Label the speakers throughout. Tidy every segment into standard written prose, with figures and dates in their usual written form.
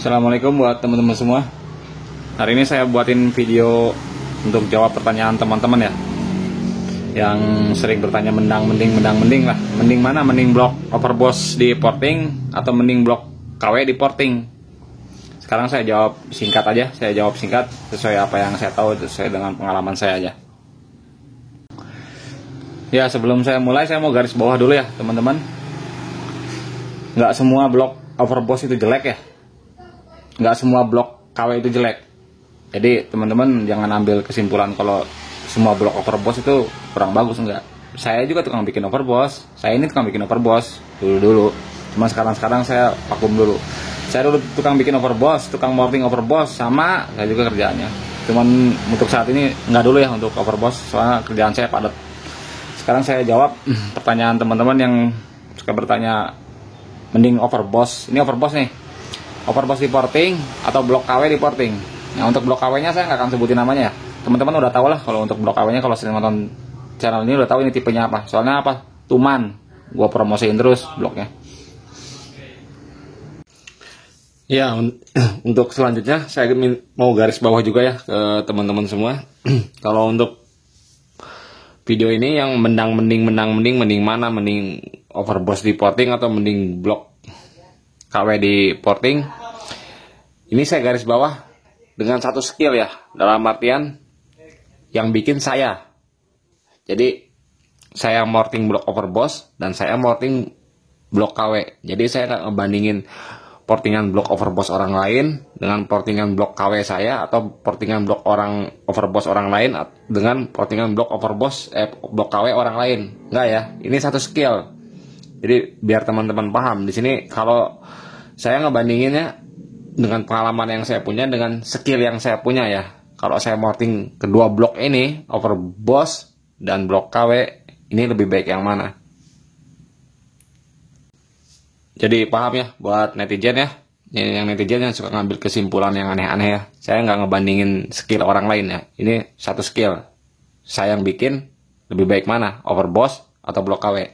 Speaker 1: Assalamualaikum buat teman-teman semua. Hari ini saya buatin video untuk jawab pertanyaan teman-teman ya, yang sering bertanya mending lah. Mending mana? Mending blok overboss di porting atau mending blok KW di porting? Sekarang saya jawab singkat aja. Saya jawab singkat sesuai apa yang saya tahu, sesuai dengan pengalaman saya aja. Ya, sebelum saya mulai, saya mau garis bawah dulu ya teman-teman. Nggak semua blok overboss itu jelek ya. Nggak semua blok KW itu jelek. Jadi teman-teman jangan ambil kesimpulan kalau semua blok overboss itu kurang bagus, enggak. Saya juga tukang bikin overboss. Saya ini tukang bikin overboss dulu. Cuma sekarang saya vakum dulu. Saya dulu tukang bikin overboss, tukang morting overboss, sama saya juga kerjaannya. Cuman untuk saat ini nggak dulu ya untuk overboss, soalnya kerjaan saya padat. Sekarang saya jawab pertanyaan teman-teman yang suka bertanya mending overboss. Ini overboss nih. Overboss di porting atau blok KW di porting. Nah, untuk blok KW-nya saya nggak akan sebutin namanya ya. Teman-teman udah tahu lah kalau untuk blok KW-nya, kalau sering nonton channel ini udah tahu ini tipenya apa. Soalnya apa? Tuman. Gua promosiin terus bloknya. Ya, untuk selanjutnya saya mau garis bawah juga ya ke teman-teman semua. Kalau untuk video ini yang mending mana? Mending overboss di porting atau mending blok KW di porting? Ini saya garis bawah dengan satu skill ya, dalam artian yang bikin saya. Jadi saya morting blok overboss dan saya morting blok KW. Jadi saya nggak ngebandingin portingan blok overboss orang lain dengan portingan blok KW saya, atau portingan blok overboss orang lain dengan portingan blok blok KW orang lain. Enggak ya, ini satu skill. Jadi biar teman-teman paham, di sini kalau saya ngebandinginnya dengan pengalaman yang saya punya, dengan skill yang saya punya ya. Kalau saya morting kedua blok ini, overboss dan blok KW, ini lebih baik yang mana? Jadi paham ya buat netizen ya. Yang netizen yang suka ngambil kesimpulan yang aneh-aneh ya. Saya nggak ngebandingin skill orang lain ya. Ini satu skill. Saya yang bikin, lebih baik mana? Overboss atau blok KW?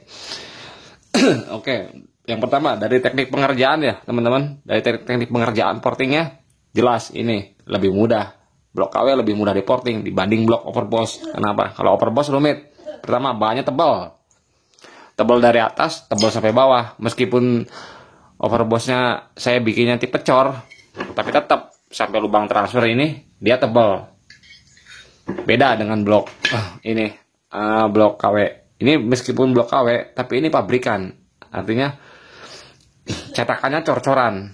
Speaker 1: Oke. Yang pertama dari teknik pengerjaan ya teman-teman. Dari teknik pengerjaan portingnya, jelas ini lebih mudah. Blok KW lebih mudah di porting dibanding blok overboss. Kenapa? Kalau overboss rumit. Pertama, bahannya tebal. Tebal dari atas, tebal sampai bawah. Meskipun overbossnya saya bikinnya tipe cor, tapi tetap sampai lubang transfer ini dia tebal. Beda dengan blok blok KW. Ini meskipun blok KW, tapi ini pabrikan. Artinya cetakannya cor-coran.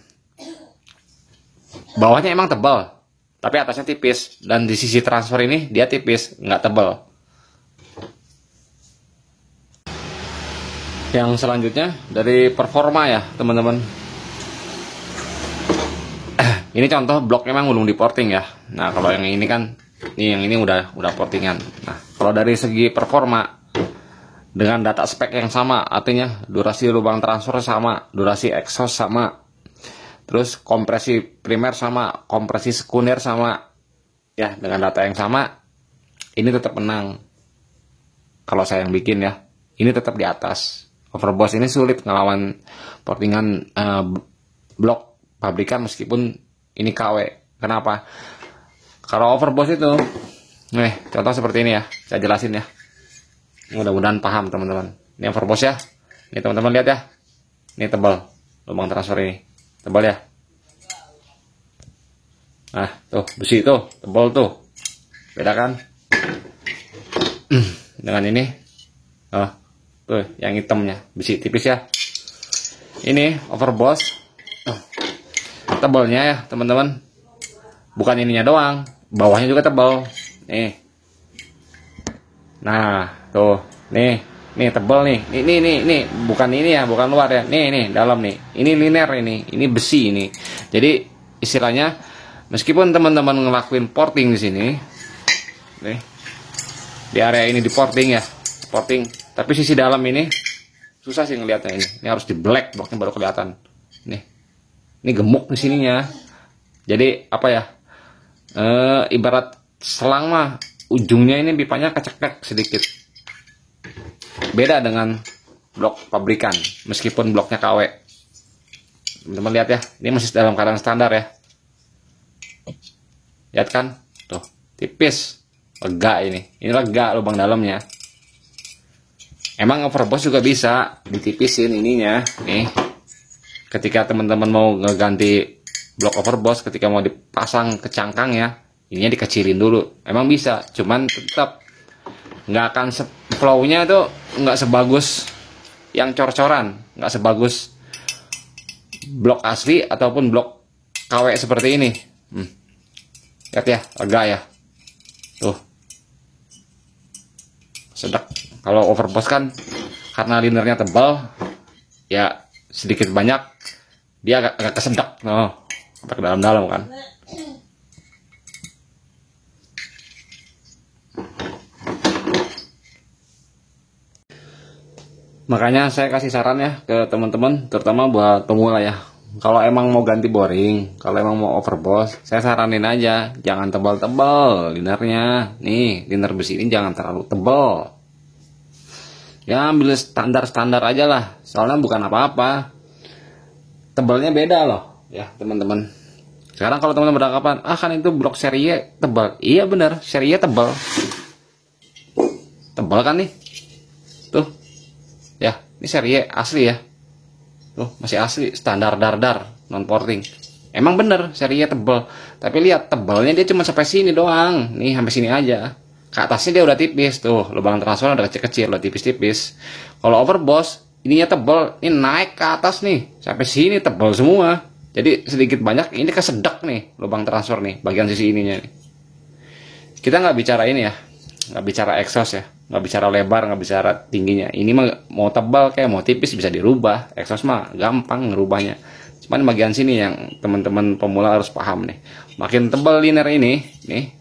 Speaker 1: Bawahnya emang tebal, tapi atasnya tipis. Dan di sisi transfer ini dia tipis, nggak tebal. Yang selanjutnya dari performa ya teman-teman. Ini contoh blok memang belum di porting ya. Nah kalau yang ini kan, yang ini udah portingan. Nah kalau dari segi performa, dengan data spek yang sama, artinya durasi lubang transfer sama, durasi exhaust sama, terus kompresi primer sama, kompresi sekunder sama, ya dengan data yang sama, ini tetap menang. Kalau saya yang bikin ya, ini tetap di atas. Overboss ini sulit ngelawan portingan blok pabrikan meskipun ini KW. Kenapa? Kalau overboss itu, contoh seperti ini ya, saya jelasin ya. Mudah-mudahan paham teman-teman. Ini overboss ya. Ini teman-teman lihat ya. Ini tebal lubang transfer ini. Tebal ya. Nah, tuh besi tuh, tebal tuh. Beda kan? Dengan ini. Oh, tuh yang hitamnya, besi tipis ya. Ini overboss. Tebalnya ya, teman-teman. Bukan ininya doang, bawahnya juga tebal. Nih. Nah, tuh, nih tebal nih. Ini bukan ini ya, bukan luar ya. Nih dalam nih. Ini liner ini besi ini. Jadi istilahnya meskipun teman-teman ngelakuin porting di sini, nih di area ini di porting ya, porting. Tapi sisi dalam ini susah sih ngelihatnya ini. Ini harus di black bloknya baru kelihatan. Ini gemuk di sininya. Jadi apa ya? Ibarat selang mah ujungnya ini pipanya kecekek sedikit. Beda dengan blok pabrikan, meskipun bloknya KW. Teman-teman lihat ya, ini masih dalam keadaan standar ya. Lihat kan, tuh tipis, lega ini lega lubang dalamnya. Emang overboss juga bisa ditipisin ininya nih. Ketika teman-teman mau ngeganti blok overboss, ketika mau dipasang ke cangkang ya, ininya dikecilin dulu. Emang bisa, cuman tetap nggak akan flow-nya tuh nggak sebagus yang cor-coran, nggak sebagus blok asli ataupun blok KW seperti ini. Lihat ya, lega ya, tuh sedap. Kalau overboss kan karena linernya tebal ya, sedikit banyak dia agak kesedak, sampai ke dalam-dalam kan. Makanya saya kasih saran ya ke teman-teman, terutama buat pemula ya. Kalau emang mau ganti boring, kalau emang mau overboss, saya saranin aja jangan tebal-tebal linernya. Nih, liner besi ini jangan terlalu tebal. Ya ambil standar-standar aja lah, soalnya bukan apa-apa. Tebalnya beda loh ya teman-teman. Sekarang kalau teman-teman beranggapan, kan itu blok serie tebal. Iya bener, serie tebal. Tebal kan nih. Tuh. Ya, ini serie asli ya. Tuh, masih asli, standar dar non porting. Emang bener serie tebal. Tapi lihat tebalnya dia cuma sampai sini doang. Nih sampai sini aja. Ke atasnya dia udah tipis tuh, lubang transfer udah kecil-kecil, udah tipis-tipis. Kalau overboss, ininya tebal, ini naik ke atas nih, sampai sini tebal semua. Jadi sedikit banyak ini kesedak nih, lubang transfer nih, bagian sisi ininya nih. Kita nggak bicara ini ya, nggak bicara exhaust ya, nggak bicara lebar, nggak bicara tingginya. Ini mah mau tebal kayak mau tipis bisa dirubah. Exhaust mah gampang ngerubahnya. Cuman bagian sini yang teman-teman pemula harus paham nih. Makin tebal liner ini, nih,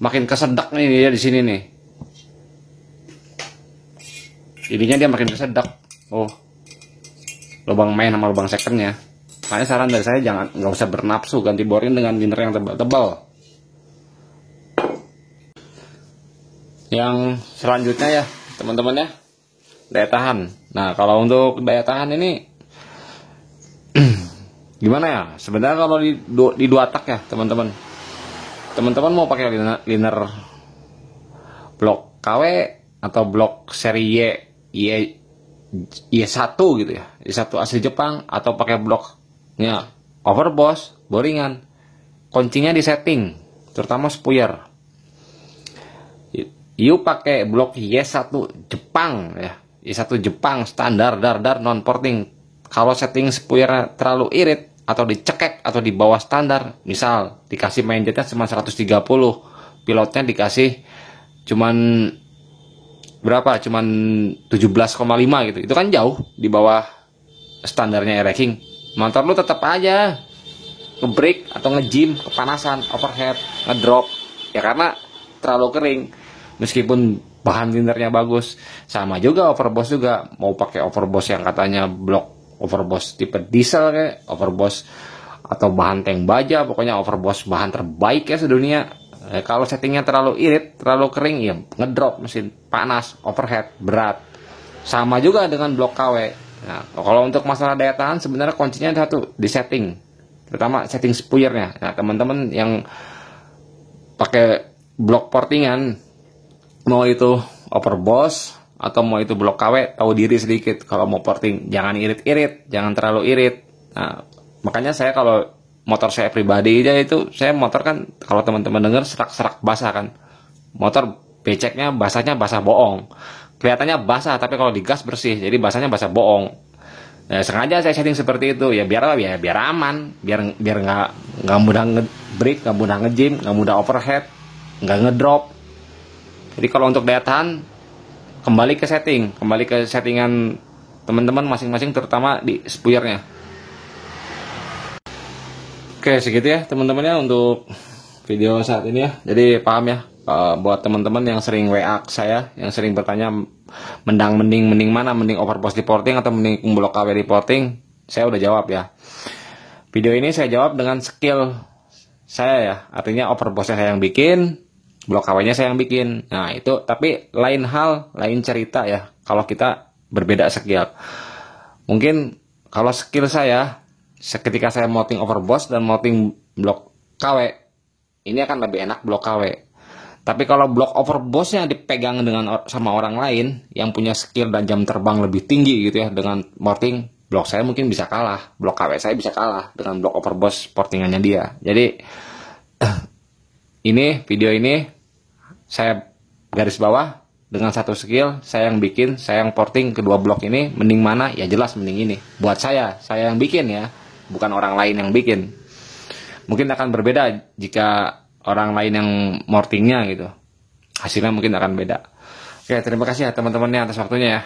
Speaker 1: makin kesedak nih dia di sini nih. Ininya dia makin kesedak. Lubang main sama lubang secondnya. Makanya saran dari saya nggak usah bernafsu ganti boring dengan liner yang tebal-tebal. Yang selanjutnya ya teman-teman ya, daya tahan. Nah kalau untuk daya tahan ini gimana ya? Sebenarnya kalau di dua tak ya teman-teman mau pakai liner blok KW atau blok seri Y1 gitu ya, Y1 asli Jepang, atau pakai bloknya overboss boringan, kuncinya di setting, terutama spuyer. You pakai blok Y1 Jepang ya, Y1 Jepang standar dar non porting. Kalau setting spuyer terlalu irit atau dicekek atau di bawah standar, misal dikasih main jetnya cuma 130, pilotnya dikasih cuman berapa, cuman 17,5 gitu, itu kan jauh di bawah standarnya air racing. Motor lu tetap aja ngebreak atau ngejim, kepanasan, overhead, ngedrop ya karena terlalu kering. Meskipun bahan linernya bagus, sama juga overboss juga. Mau pakai overboss yang katanya blok overboss tipe diesel kayak overboss atau bahan tank baja, pokoknya overboss bahan terbaik ya sedunia. Kalau settingnya terlalu irit, terlalu kering ya ngedrop mesin, panas, overhead, berat. Sama juga dengan blok KW. Nah, kalau untuk masalah daya tahan sebenarnya kuncinya satu, di setting, terutama setting spuyernya. Nah teman-teman yang pakai blok portingan, mau itu overboss atau mau itu blok KW, tahu diri sedikit. Kalau mau porting jangan irit-irit, jangan terlalu irit. Nah, makanya saya kalau motor saya pribadi aja itu, saya motor kan kalau teman-teman dengar serak-serak basah kan. Motor beceknya basahnya basah bohong. Kelihatannya basah tapi kalau digas bersih. Jadi basahnya basah bohong. Nah, sengaja saya setting seperti itu ya biar aman, biar nggak mudah nge-break, nggak mudah nge-jam, nggak mudah overhead, nggak ngedrop. Jadi kalau untuk daya tahan kembali ke settingan teman-teman masing-masing, terutama di spuyernya. Oke, segitu ya teman-teman ya untuk video saat ini ya. Jadi paham ya, buat teman-teman yang sering WA saya, yang sering bertanya mending mana, mending overboss di porting atau mending blok KW di porting, saya udah jawab ya. Video ini saya jawab dengan skill saya ya, artinya overbossnya saya yang bikin, blok KW-nya saya yang bikin. Nah itu, tapi lain hal, lain cerita ya kalau kita berbeda skill. Mungkin kalau skill saya Ketika saya mounting overboss dan mounting blok KW, ini akan lebih enak blok KW. Tapi kalau blok overbossnya dipegang sama orang lain yang punya skill dan jam terbang lebih tinggi gitu ya, dengan mounting blok saya mungkin bisa kalah, blok KW saya bisa kalah dengan blok overboss portingannya dia. Jadi ini video ini saya garis bawah, dengan satu skill saya yang bikin, saya yang porting kedua blok ini, mending mana? Ya jelas mending ini. Buat saya yang bikin ya, bukan orang lain yang bikin. Mungkin akan berbeda jika orang lain yang mortingnya gitu, hasilnya mungkin akan beda. Oke, terima kasih ya teman-temannya atas waktunya ya.